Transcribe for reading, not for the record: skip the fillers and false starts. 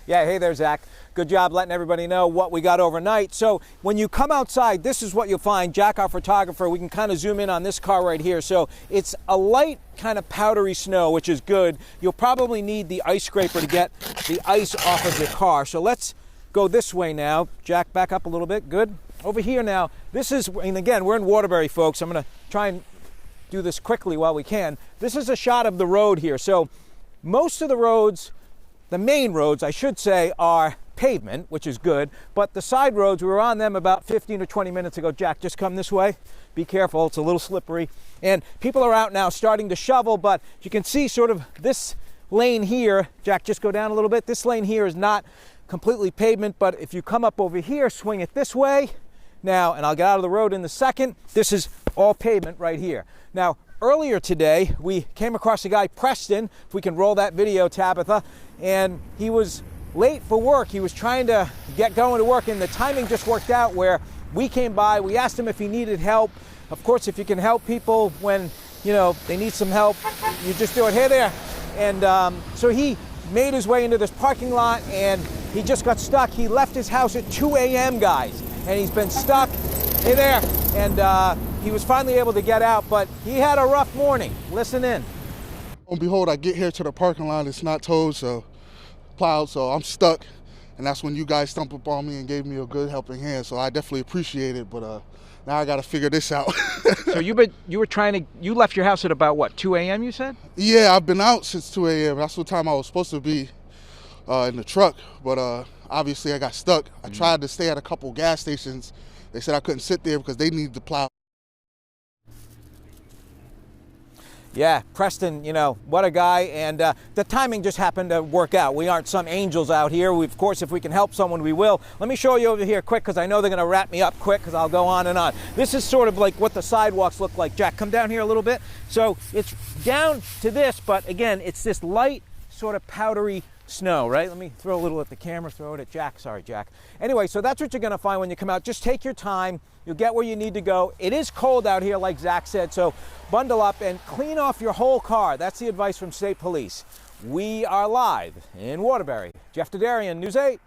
Yeah, hey there, Zach. Good job letting everybody know what we got overnight. So when you come outside, this is what you'll find. Jack, our photographer, we can kind of zoom in on this car right here. So it's a light kind of powdery snow, which is good. You'll probably need the ice scraper to get the ice off of your car. So let's go this way now. Jack, back up a little bit. Good. Over here now, this is, and again, we're in Waterbury, folks. I'm going to try and do this quickly while we can. This is a shot of the road here. So most of the roads, the main roads, I should say, are pavement, which is good, but the side roads, we were on them about 15 or 20 minutes ago. Jack, just come this way. Be careful, it's a little slippery. And people are out now starting to shovel, but you can see sort of this lane here. Jack, just go down a little bit. This lane here is not completely pavement, but if you come up over here, swing it this way. Now, and I'll get out of the road in a second, this is all pavement right here. Now, earlier today, we came across a guy, Preston, if we can roll that video, Tabitha, and he was late for work. He was trying to get going to work, and the timing just worked out where we came by, we asked him if he needed help. Of course, if you can help people when, you know, they need some help, you just do it. Hey there. And so he made his way into this parking lot, and he just got stuck. He left his house at 2 a.m., guys, and he's been stuck. Hey there. And he was finally able to get out, but he had a rough morning. Listen in. And behold, I get here to the parking lot. It's not towed, so plowed, so I'm stuck. And that's when you guys stumped up on me and gave me a good helping hand. So I definitely appreciate it, but now I got to figure this out. So you left your house at about what, 2 a.m. you said? Yeah, I've been out since 2 a.m. That's the time I was supposed to be in the truck, but obviously I got stuck. I tried to stay at a couple gas stations. They said I couldn't sit there because they needed to plow. Yeah, Preston, you know, what a guy, and the timing just happened to work out. We aren't some angels out here. Of course, if we can help someone, we will. Let me show you over here quick, because I know they're going to wrap me up quick, because I'll go on and on. This is sort of like what the sidewalks look like. Jack, come down here a little bit. So it's down to this, but again, it's this light, sort of powdery snow, right? Let me throw a little at the camera, throw it at Jack. Sorry, Jack. Anyway, so that's what you're going to find when you come out. Just take your time. You'll get where you need to go. It is cold out here, like Zach said, so bundle up and clean off your whole car. That's the advice from State Police. We are live in Waterbury. Jeff Derderian, News 8.